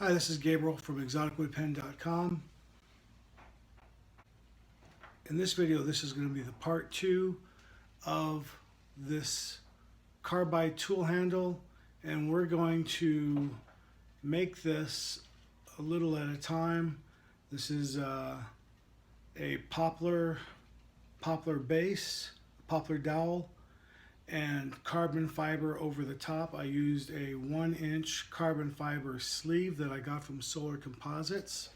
Hi, this is Gabriel from exoticwoodpen.com. In this video, this is going to be the part 2 of this carbide tool handle, and we're going to make this a little at a time. This is a poplar base, poplar dowel, and carbon fiber over the top. I used a 1-inch carbon fiber sleeve that I got from Solar Composites.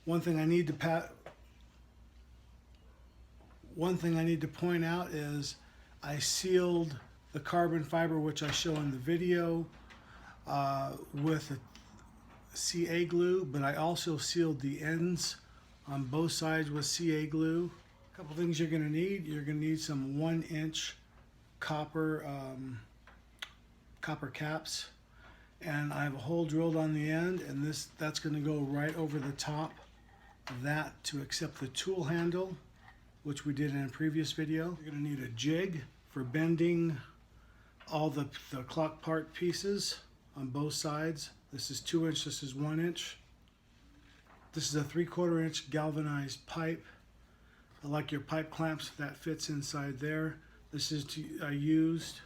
One thing I need to point out is I sealed the carbon fiber, which I show in the video, with a CA glue, but I also sealed the ends on both sides with CA glue. A couple things you're going to need. You're going to need some 1-inch copper caps, and I have a hole drilled on the end, and that's going to go right over the top of that to accept the tool handle, which we did in a previous video. You're going to need a jig for bending all the clock part pieces on both sides. This is 2 inch, this is 1 inch. This is a 3/4 inch galvanized pipe. I like your pipe clamps, that fits inside there. This is I used.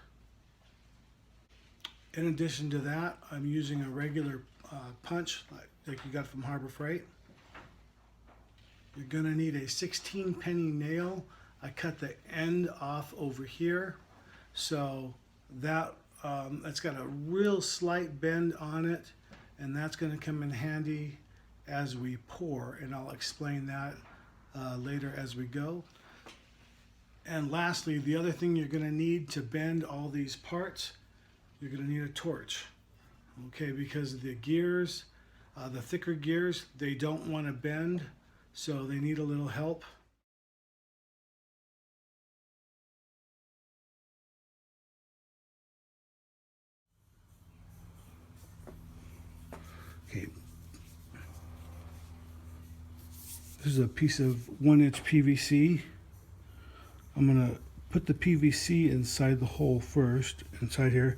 In addition to that, I'm using a regular punch like you got from Harbor Freight. You're going to need a 16-penny nail. I cut the end off over here, so that it's got a real slight bend on it, and that's going to come in handy as we pour, and I'll explain that later as we go. And lastly, the other thing you're going to need to bend all these parts, you're going to need a torch. Okay, because the gears, the thicker gears, they don't want to bend, so they need a little help. Okay. This is a piece of 1-inch PVC. I'm going to put the PVC inside the hole first, inside here.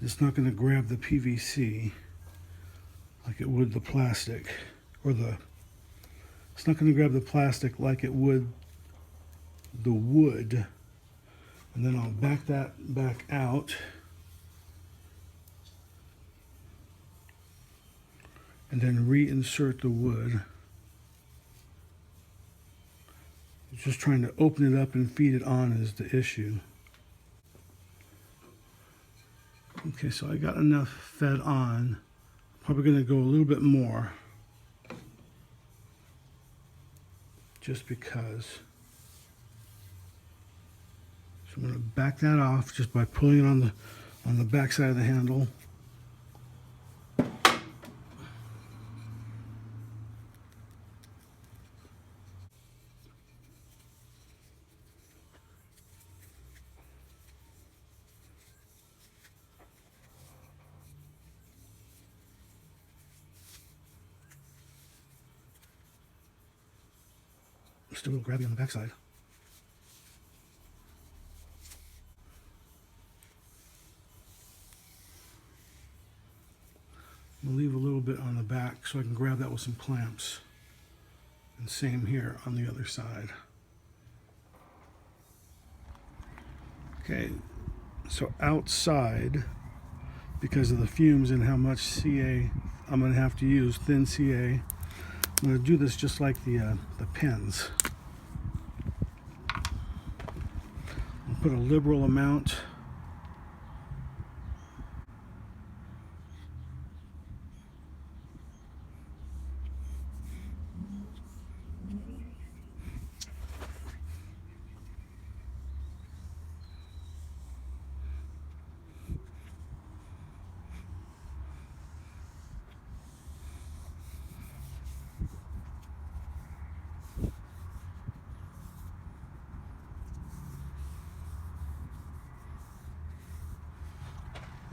It's not going to grab the PVC like it would the plastic, it's not going to grab the plastic like it would the wood. And then I'll back that back out. And then reinsert the wood. Just trying to open it up and feed it on is the issue. Okay, so I got enough fed on. Probably going to go a little bit more, just because. So I'm going to back that off just by pulling it on the back side of the handle. Still grabby on the backside. I'm going to leave a little bit on the back so I can grab that with some clamps. And same here on the other side. Okay, so outside, because of the fumes and how much CA I'm going to have to use, thin CA, I'm going to do this just like the pens. I'll put a liberal amount.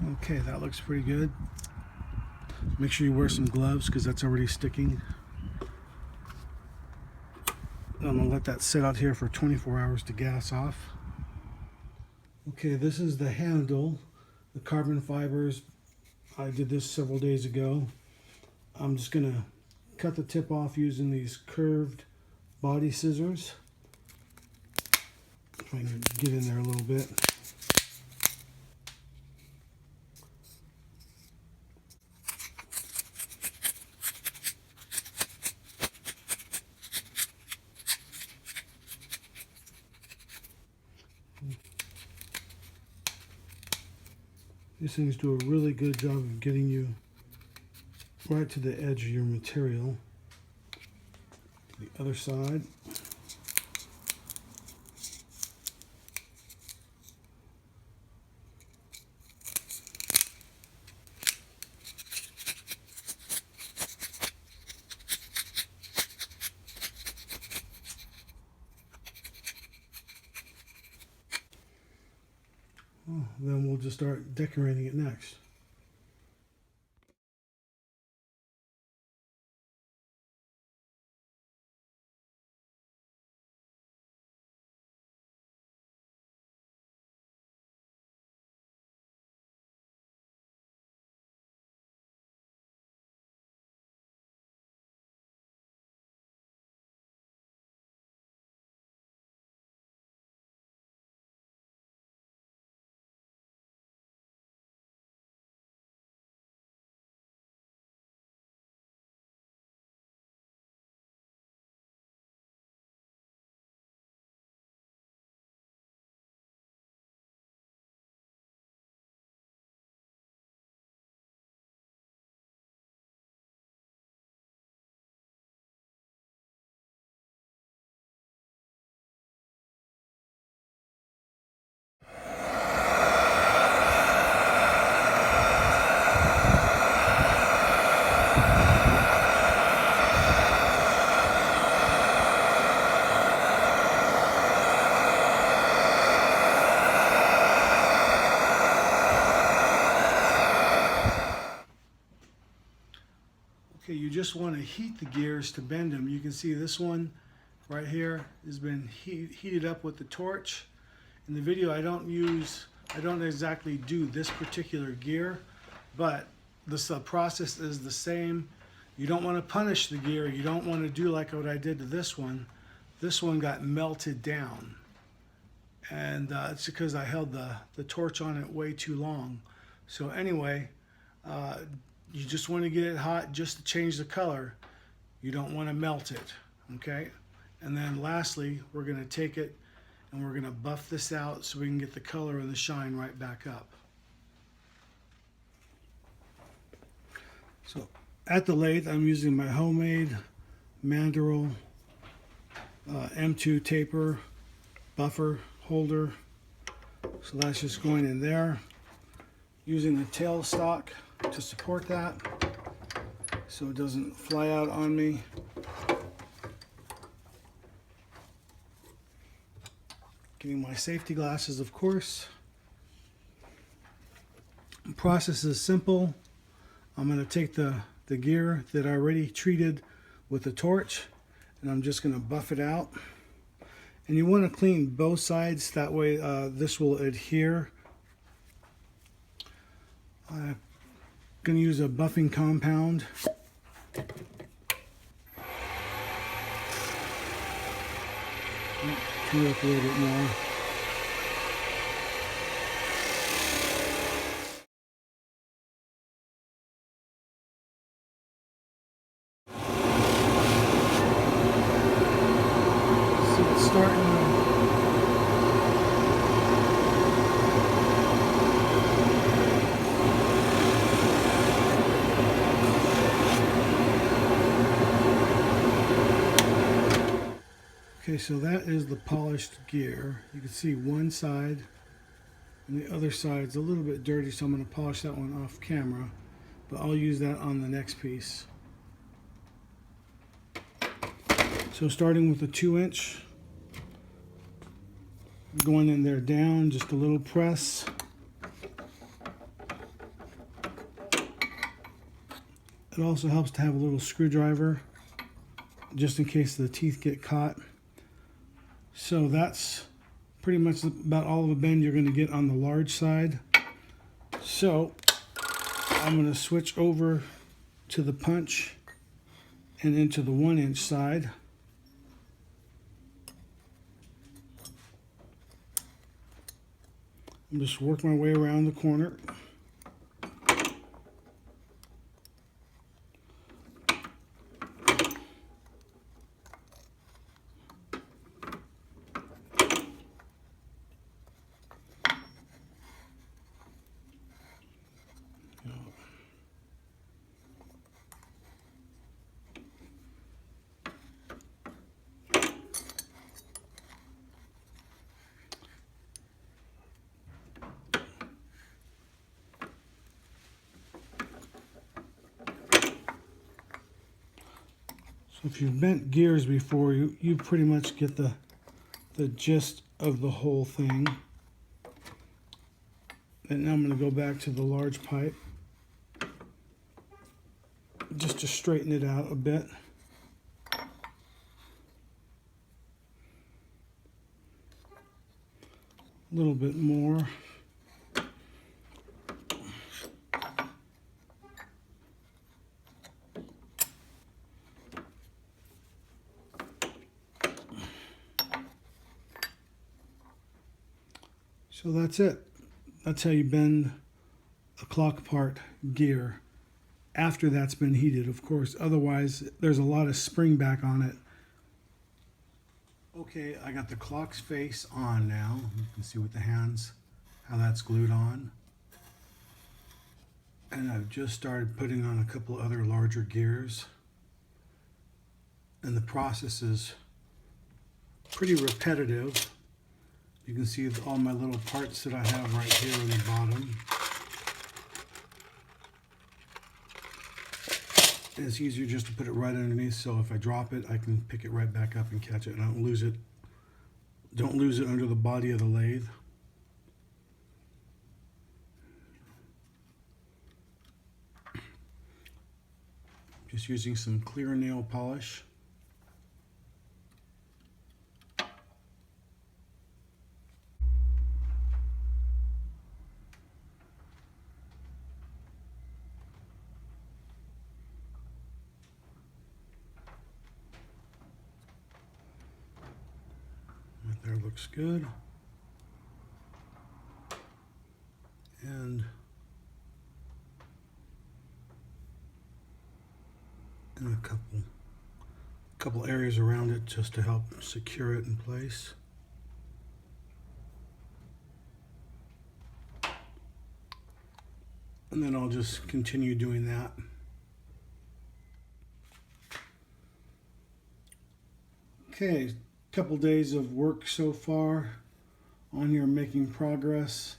Okay, that looks pretty good. Make sure you wear some gloves because that's already sticking. I'm gonna let that sit out here for 24 hours to gas off. Okay, this is the handle, the carbon fibers. I did this several days ago. I'm just gonna cut the tip off using these curved body scissors. If I can get in there a little bit. These things do a really good job of getting you right to the edge of your material. The other side. Then we'll just start decorating it next. Okay, you just want to heat the gears to bend them. You can see this one right here has been heated up with the torch. In the video I don't exactly do this particular gear, but the process is the same. You don't want to punish the gear. You don't want to do like what I did to this one. This one got melted down, and it's because I held the torch on it way too long. So anyway, you just want to get it hot just to change the color. You don't want to melt it, okay? And then lastly, we're going to take it and we're going to buff this out so we can get the color and the shine right back up. So at the lathe, I'm using my homemade Mandrel M2 taper buffer holder. So that's just going in there. Using the tailstock to support that so it doesn't fly out on me. Getting my safety glasses, of course. The process is simple. I'm going to take the gear that I already treated with the torch and I'm just going to buff it out. And you want to clean both sides, that way this will adhere. I'm going to use a buffing compound. Turn it up a little bit more. So it's starting to Okay, so that is the polished gear. You can see one side and the other side's a little bit dirty, so I'm going to polish that one off camera, but I'll use that on the next piece. So starting with a 2-inch, going in there down, just a little press. It also helps to have a little screwdriver just in case the teeth get caught. So that's pretty much about all of the bend you're going to get on the large side. So I'm going to switch over to the punch and into the 1-inch side. I'm just working my way around the corner. So if you've bent gears before, you pretty much get the gist of the whole thing. And now I'm going to go back to the large pipe just to straighten it out a bit. A little bit more. So that's it. That's how you bend a clock part gear after that's been heated, of course. Otherwise, there's a lot of spring back on it. Okay, I got the clock's face on now. You can see with the hands how that's glued on. And I've just started putting on a couple other larger gears. And the process is pretty repetitive. You can see all my little parts that I have right here on the bottom. And it's easier just to put it right underneath, so if I drop it, I can pick it right back up and catch it, and I don't lose it. Don't lose it under the body of the lathe. Just using some clear nail polish. Right there looks good. And a couple areas around it just to help secure it in place. And then I'll just continue doing that. Okay, couple days of work so far on here, making progress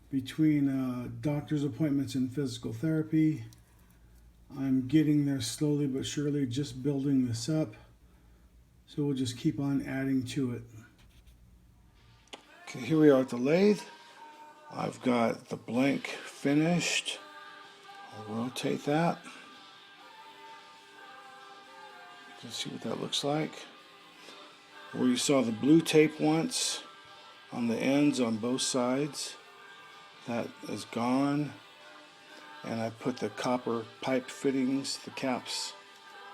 between doctor's appointments and physical therapy. I'm getting there slowly but surely, just building this up. So we'll just keep on adding to it. Okay, here we are at the lathe. I've got the blank finished. I'll rotate that. You can see what that looks like. Where you saw the blue tape once on the ends on both sides, that is gone. And I put the copper pipe fittings, the caps,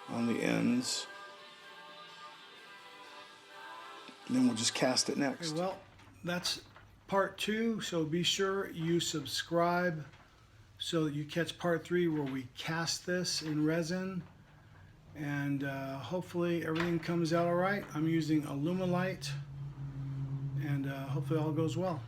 on the ends. And then we'll just cast it next. Okay, well, that's part 2, so be sure you subscribe so that you catch part 3 where we cast this in resin. And hopefully everything comes out all right. I'm using Alumilite, and hopefully all goes well.